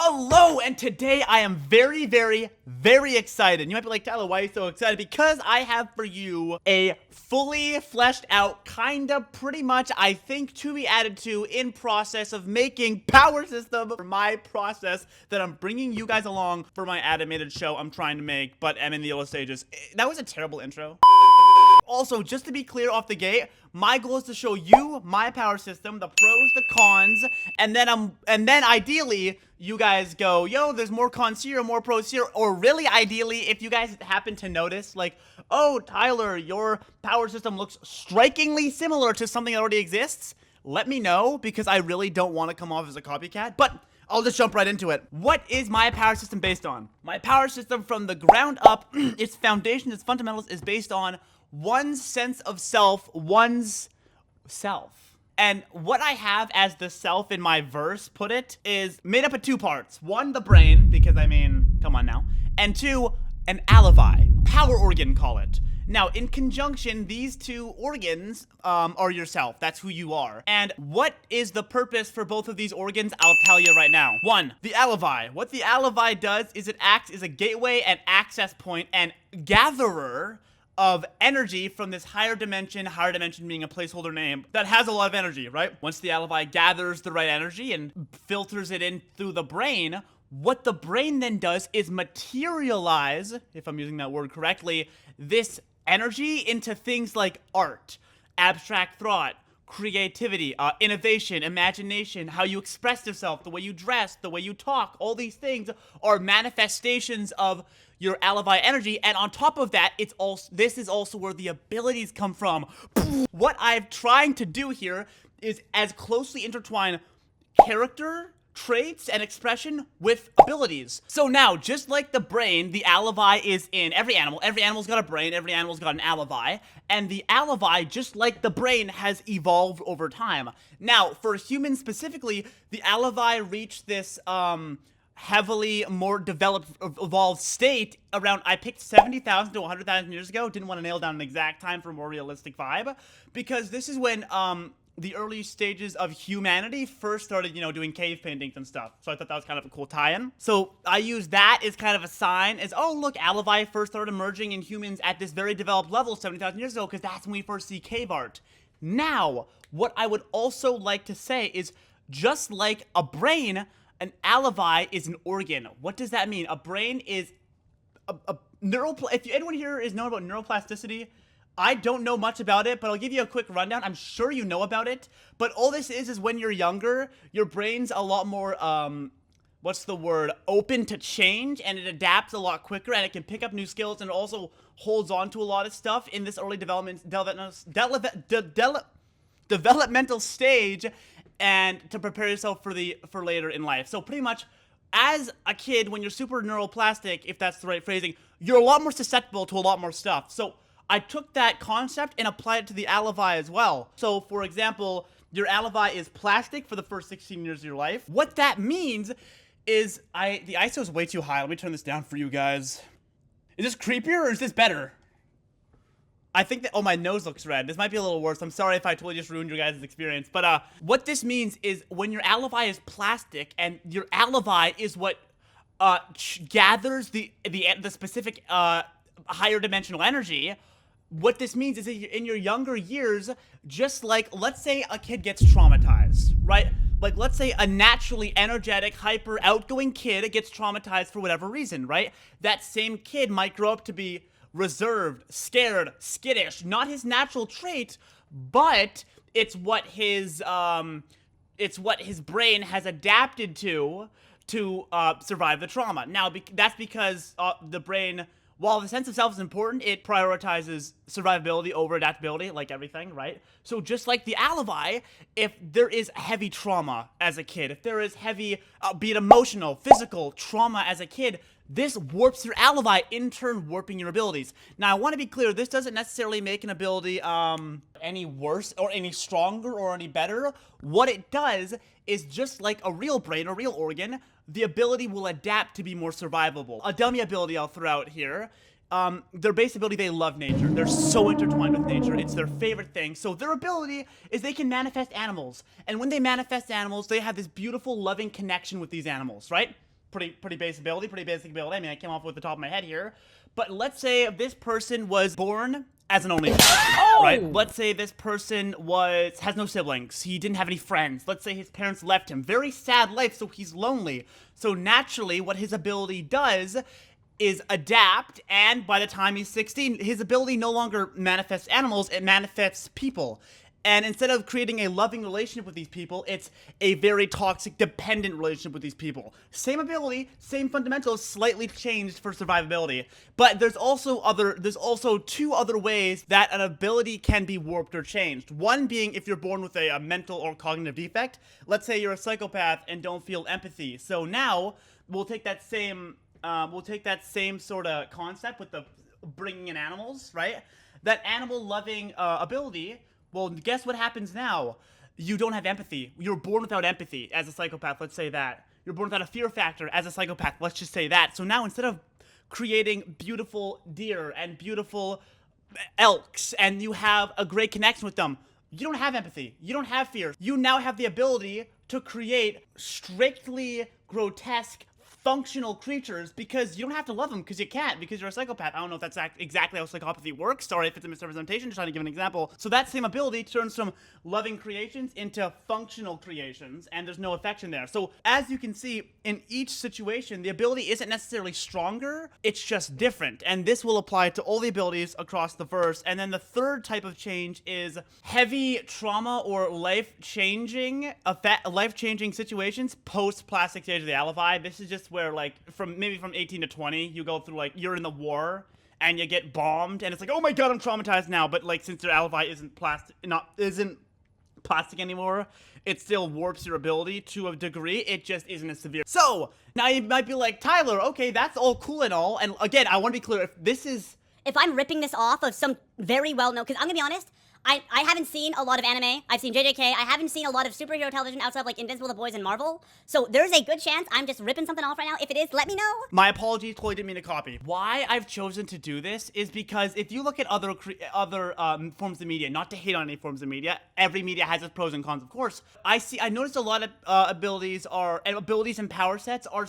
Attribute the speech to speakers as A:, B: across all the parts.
A: Hello, and today I am very, very excited. You might be like, Tyler, why are you so excited? Because I have for you a fully fleshed out, pretty much, I think, to be added to in process of making power system for my process that I'm bringing you guys along for my animated show I'm trying to make, but I'm in the early stages. That was a terrible intro. Also, just to be clear off the gate, my goal is to show you my power system, the pros, the cons, and then ideally you guys go, yo, there's more cons here, more pros here, or really ideally, if you guys happen to notice, like, oh, Tyler, your power system looks strikingly similar to something that already exists, let me know, because I really don't want to come off as a copycat, but I'll just jump right into it. What is my power system based on? My power system from the ground up, its foundation, its fundamentals is based on one's sense of self, one's self. And what I have as the self in my verse, put it, is made up of two parts. One, the brain, because I mean, come on now. And two, an alibi. Power organ, call it. Now, in conjunction, these two organs are yourself. That's who you are. And what is the purpose for both of these organs? I'll tell you right now. One, the alibi. What the alibi does is it acts as a gateway and access point and gatherer of energy from this higher dimension being a placeholder name that has a lot of energy, right? Once the alibi gathers the right energy and filters it in through the brain, what the brain then does is materialize, if I'm using that word correctly, this energy into things like art, abstract thought, creativity, innovation, imagination, how you express yourself, the way you dress, the way you talk. All these things are manifestations of your alibi energy, and on top of that, this is also where the abilities come from. What I'm trying to do here is as closely intertwine character traits and expression with abilities. So now, just like the brain, the alibi is in every animal. Every animal's got a brain, every animal's got an alibi, and the alibi, just like the brain, has evolved over time. Now, for humans specifically, the alibi reached this heavily more developed, evolved state around, I picked 70,000 to 100,000 years ago. Didn't want to nail down an exact time for a more realistic vibe, because this is when the early stages of humanity first started, doing cave paintings and stuff. So I thought that was kind of a cool tie-in. So I use that as kind of a sign as, oh, look, alibi first started emerging in humans at this very developed level 70,000 years ago, because that's when we first see cave art. Now, what I would also like to say is, just like a brain, an alibi is an organ. What does that mean? A brain is a if anyone here is known about neuroplasticity, I don't know much about it, but I'll give you a quick rundown. I'm sure you know about it, but all this is when you're younger, your brain's a lot more, open to change, and it adapts a lot quicker, and it can pick up new skills, and it also holds on to a lot of stuff in this early developmental stage, and to prepare yourself for later in life. So pretty much, as a kid, when you're super neuroplastic, if that's the right phrasing, you're a lot more susceptible to a lot more stuff. So I took that concept and applied it to the alibi as well. So, for example, your alibi is plastic for the first 16 years of your life. What that means is, the ISO is way too high. Let me turn this down for you guys. Is this creepier or is this better? I think that, oh, my nose looks red. This might be a little worse. I'm sorry if I totally just ruined your guys' experience. But what this means is when your alibi is plastic, and your alibi is what gathers the specific higher dimensional energy, what this means is that in your younger years, just like, let's say a kid gets traumatized, right? Like, let's say a naturally energetic, hyper outgoing kid gets traumatized for whatever reason, right? That same kid might grow up to be reserved, scared, skittish, not his natural trait, but it's what his brain has adapted to survive the trauma. Now, that's because the brain, while the sense of self is important, it prioritizes survivability over adaptability, like everything, right? So just like the alibi, if there is heavy trauma as a kid, if there is heavy, be it emotional, physical trauma as a kid, this warps your alibi, in turn warping your abilities. Now, I want to be clear, this doesn't necessarily make an ability any worse or any stronger or any better. What it does is, just like a real brain, a real organ, the ability will adapt to be more survivable. A dummy ability I'll throw out here. Their base ability, they love nature. They're so intertwined with nature. It's their favorite thing. So their ability is they can manifest animals. And when they manifest animals, they have this beautiful, loving connection with these animals, right? pretty basic ability, I mean, I came off with the top of my head here. But let's say this person was born as an only child, right? Let's say this person has no siblings. He didn't have any friends. Let's say his parents left him. Very sad life, so he's lonely. So naturally, what his ability does is adapt, and by the time he's 16, his ability no longer manifests animals, it manifests people. And instead of creating a loving relationship with these people, it's a very toxic, dependent relationship with these people. Same ability, same fundamentals, slightly changed for survivability. But there's also two other ways that an ability can be warped or changed. One being if you're born with a mental or cognitive defect. Let's say you're a psychopath and don't feel empathy. So now we'll take that same sort of concept with the bringing in animals, right? That animal-loving ability. Well, guess what happens now? You don't have empathy. You're born without empathy as a psychopath, let's say that. You're born without a fear factor as a psychopath, let's just say that. So now instead of creating beautiful deer and beautiful elks and you have a great connection with them, you don't have empathy. You don't have fear. You now have the ability to create strictly grotesque functional creatures because you don't have to love them because you can't because you're a psychopath. I don't know if that's exactly how psychopathy works. Sorry if it's a misrepresentation, just trying to give an example. So that same ability turns from loving creations into functional creations, and there's no affection there. So as you can see, in each situation, the ability isn't necessarily stronger, it's just different. And this will apply to all the abilities across the verse. And then the third type of change is heavy trauma or life-changing situations post-plastic stage of the alibi. This is just where like from 18 to 20 you go through like you're in the war and you get bombed and it's like, oh my god, I'm traumatized now, but like since your alibi isn't plastic anymore, it still warps your ability to a degree. It just isn't as severe. So now you might be like, Tyler, okay, that's all cool and all, and again, I want to be clear, if
B: I'm ripping this off of some very well-known, because I'm gonna be honest, I haven't seen a lot of anime. I've seen JJK. I haven't seen a lot of superhero television outside of like Invincible, The Boys, and Marvel. So there's a good chance I'm just ripping something off right now. If it is, let me know.
A: My apologies, totally didn't mean to copy. Why I've chosen to do this is because if you look at other forms of media, not to hate on any forms of media, every media has its pros and cons, of course. I noticed a lot of abilities and power sets are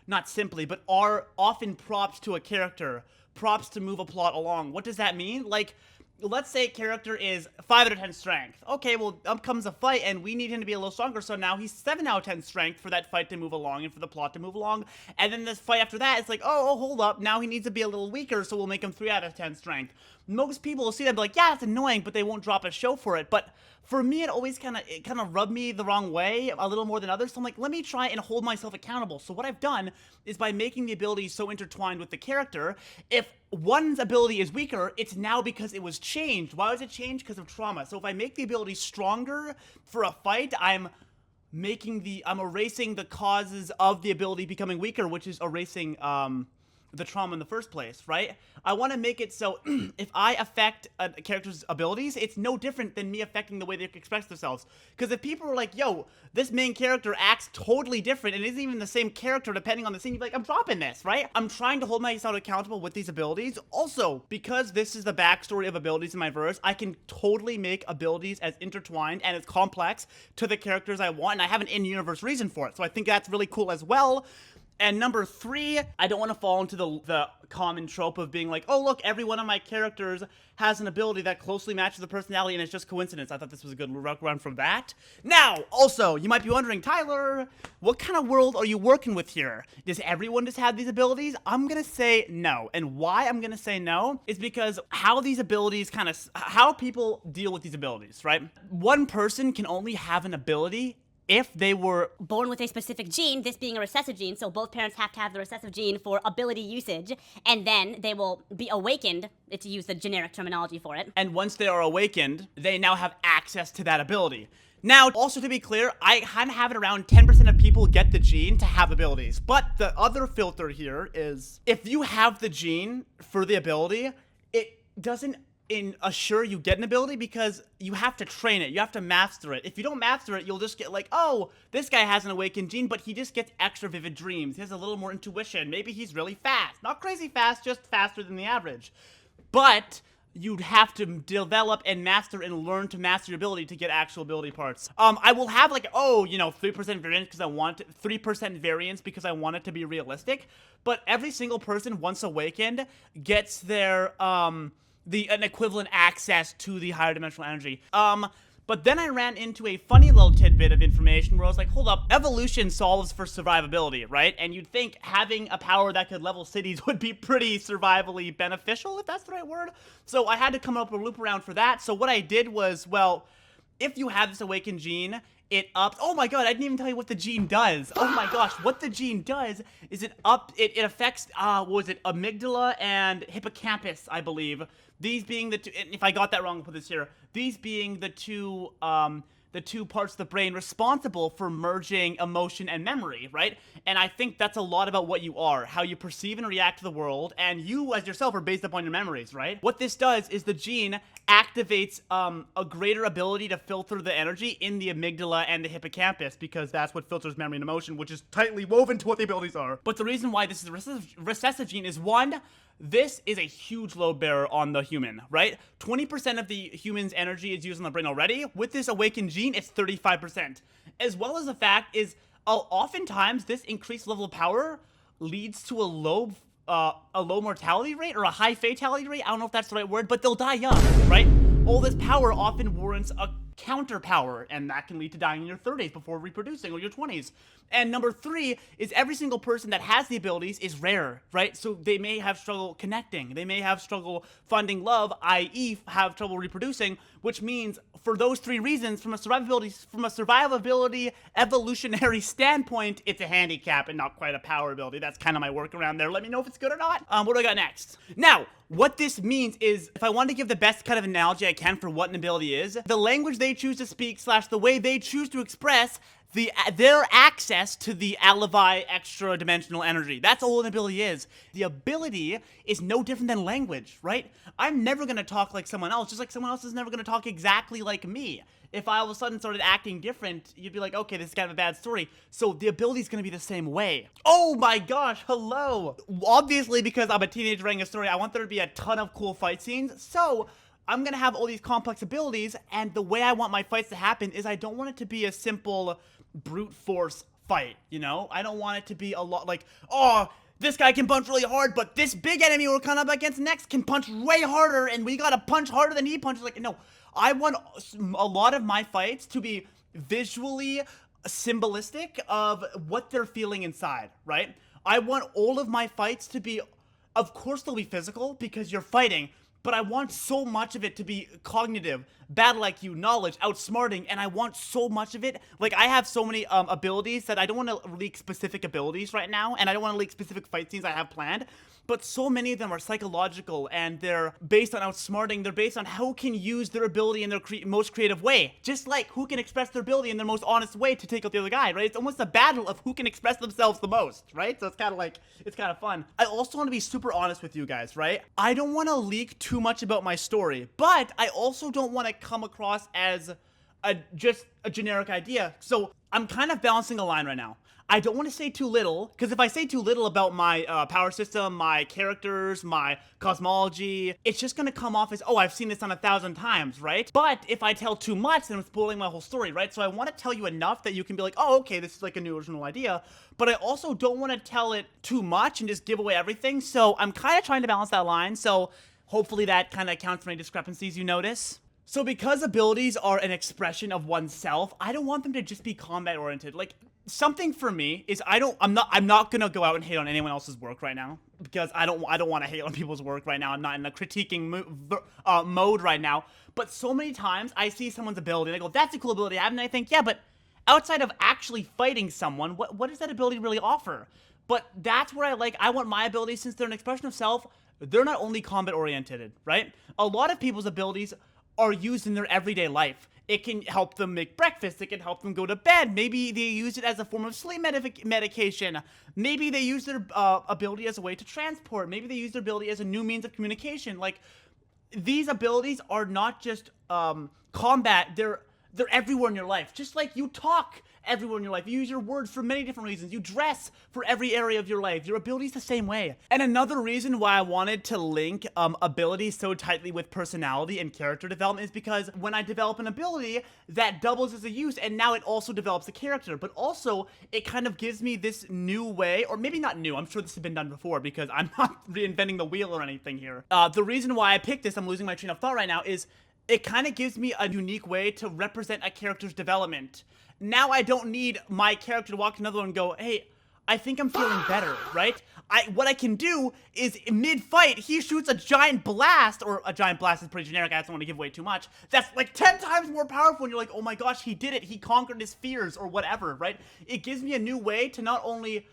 A: not simply, but are often props to a character, props to move a plot along. What does that mean? Like, let's say a character is 5 out of 10 strength. Okay, well, up comes a fight, and we need him to be a little stronger, so now he's 7 out of 10 strength for that fight to move along and for the plot to move along. And then this fight after that, it's like, oh, hold up, now he needs to be a little weaker, so we'll make him 3 out of 10 strength. Most people will see that and be like, yeah, that's annoying, but they won't drop a show for it. But for me, it always kind of rubbed me the wrong way a little more than others. So I'm like, let me try and hold myself accountable. So what I've done is by making the abilities so intertwined with the character, if one's ability is weaker, it's now because it was changed. Why was it changed? Because of trauma. So if I make the ability stronger for a fight, I'm erasing the causes of the ability becoming weaker, which is erasing the trauma in the first place, right? I want to make it so if I affect a character's abilities, it's no different than me affecting the way they express themselves. Because if people are like, yo, this main character acts totally different and isn't even the same character depending on the scene, you'd be like, I'm dropping this, right? I'm trying to hold myself accountable with these abilities. Also, because this is the backstory of abilities in my verse, I can totally make abilities as intertwined and as complex to the characters I want, and I have an in-universe reason for it. So I think that's really cool as well. And number 3, I don't want to fall into the common trope of being like, oh, look, every one of my characters has an ability that closely matches the personality and it's just coincidence. I thought this was a good run from that. Now, also, you might be wondering, Tyler, what kind of world are you working with here? Does everyone just have these abilities? I'm going to say no. And why I'm going to say no is because how these abilities how people deal with these abilities, right? One person can only have an ability if they were
B: born with a specific gene, this being a recessive gene, so both parents have to have the recessive gene for ability usage, and then they will be awakened, to use the generic terminology for it.
A: And once they are awakened, they now have access to that ability. Now, also to be clear, I kind of have it around 10% of people get the gene to have abilities. But the other filter here is, if you have the gene for the ability, it doesn't assure you get an ability because you have to train it. You have to master it. If you don't master it, you'll just get like, oh, this guy has an awakened gene, but he just gets extra vivid dreams. He has a little more intuition. Maybe he's really fast. Not crazy fast, just faster than the average. But you'd have to develop and master and learn to master your ability to get actual ability parts. I will have like, 3% variance because I want 3% variance because I want it to be realistic. But every single person once awakened gets their an equivalent access to the higher dimensional energy. But then I ran into a funny little tidbit of information where I was like, hold up, evolution solves for survivability, right? And you'd think having a power that could level cities would be pretty survivally beneficial, if that's the right word. So I had to come up with a loop around for that. So what I did was, well, if you have this awakened gene, it ups. Oh my god, I didn't even tell you what the gene does. Oh my gosh, what the gene does is it affects, what was it, amygdala and hippocampus, I believe. These being the two, and if I got that wrong, I'll put this here. These being the two parts of the brain responsible for merging emotion and memory, right? And I think that's a lot about what you are, how you perceive and react to the world, and you as yourself are based upon your memories, right? What this does is the gene activates a greater ability to filter the energy in the amygdala and the hippocampus, because that's what filters memory and emotion, which is tightly woven to what the abilities are. But the reason why this is a recessive gene is, one, this is a huge load bearer on the human, right? 20% of the human's energy is used on the brain already. With this awakened gene, it's 35%. As well as the fact is, oftentimes this increased level of power leads to a low mortality rate or a high fatality rate. I don't know if that's the right word, but they'll die young, right? All this power often warrants a counter power, and that can lead to dying in your 30s before reproducing, or your 20s. And number 3 is every single person that has the abilities is rare, right? So they may have struggle connecting, they may have struggle finding love, i.e. have trouble reproducing, which means for those 3 reasons, from a survivability evolutionary standpoint, it's a handicap and not quite a power ability. That's kind of my workaround there. Let me know if it's good or not. What do I got next? Now, what this means is, if I want to give the best kind of analogy I can for what an ability is, the language they choose to speak / the way they choose to express their access to the Alibi extra dimensional energy. That's all an ability is. The ability is no different than language, right? I'm never going to talk like someone else, just like someone else is never going to talk exactly like me. If I all of a sudden started acting different, you'd be like, okay, this is kind of a bad story. So the ability is going to be the same way. Oh my gosh, hello. Obviously, because I'm a teenager writing a story, I want there to be a ton of cool fight scenes. So I'm going to have all these complex abilities, and the way I want my fights to happen is I don't want it to be a simple brute force fight, you know? I don't want it to be a lot like, oh, this guy can punch really hard, but this big enemy we're coming up against next can punch way harder, and we gotta punch harder than he punches. Like, no, I want a lot of my fights to be visually symbolistic of what they're feeling inside, right? I want all of my fights to be, of course they'll be physical because you're fighting, but I want so much of it to be cognitive, battle IQ, knowledge, outsmarting, and I want so much of it. Like, I have so many abilities that I don't want to leak specific abilities right now, and I don't want to leak specific fight scenes I have planned, but so many of them are psychological, and they're based on outsmarting. They're based on who can use their ability in their most creative way, just like who can express their ability in their most honest way to take out the other guy, right? It's almost a battle of who can express themselves the most, right? So it's kind of like, it's kind of fun. I also want to be super honest with you guys, right? I don't want to leak too much about my story, but I also don't want to come across as just a generic idea. So I'm kind of balancing a line right now. I don't want to say too little, because if I say too little about my power system, my characters, my cosmology, it's just going to come off as, oh, I've seen this on 1,000 times, right? But if I tell too much, then I'm spoiling my whole story, right? So I want to tell you enough that you can be like, oh, okay, this is like a new original idea. But I also don't want to tell it too much and just give away everything. So I'm kind of trying to balance that line. So hopefully that kind of accounts for any discrepancies you notice. So because abilities are an expression of oneself, I don't want them to just be combat oriented. Like, something for me is I'm not gonna go out and hate on anyone else's work right now, because I don't want to hate on people's work right now. I'm not in a critiquing mode right now. But so many times I see someone's ability and I go, that's a cool ability I have, and I think, yeah, but outside of actually fighting someone, what does that ability really offer? But that's where I want my abilities, since they're an expression of self, they're not only combat oriented, right? A lot of people's abilities are used in their everyday life. It can help them make breakfast. It can help them go to bed. Maybe they use it as a form of sleep medication. Maybe they use their ability as a way to transport. Maybe they use their ability as a new means of communication. Like, these abilities are not just combat. they're everywhere in your life. Just like you talk everywhere in your life. You use your words for many different reasons. You dress for every area of your life. Your ability's the same way. And another reason why I wanted to link abilities so tightly with personality and character development is because when I develop an ability, that doubles as a use, and now it also develops a character. But also, it kind of gives me this new way, or maybe not new, I'm sure this has been done before because I'm not reinventing the wheel or anything here. The reason why I picked this, I'm losing my train of thought right now, is it kind of gives me a unique way to represent a character's development. Now I don't need my character to walk to another one and go, hey, I think I'm feeling better, right? What I can do is mid-fight, he shoots a giant blast, or a giant blast is pretty generic, I don't want to give away too much. That's like 10 times more powerful, and you're like, oh my gosh, he did it, he conquered his fears, or whatever, right? It gives me a new way to not only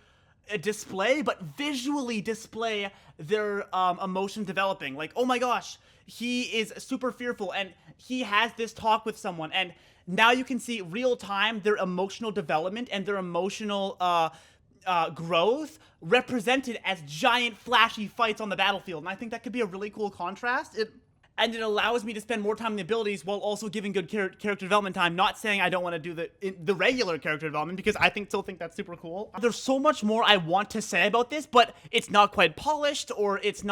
A: display, but visually display their emotion developing. Like, oh my gosh, he is super fearful, and he has this talk with someone, and now you can see real time their emotional development and their emotional growth represented as giant flashy fights on the battlefield. And I think that could be a really cool contrast. And it allows me to spend more time in the abilities while also giving good character development time. Not saying I don't want to do the regular character development, because I still think that's super cool. There's so much more I want to say about this, but it's not quite polished, or it's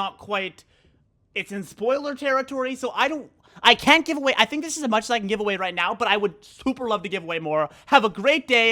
A: in spoiler territory, so I can't give away. I think this is as much as I can give away right now, but I would super love to give away more. Have a great day.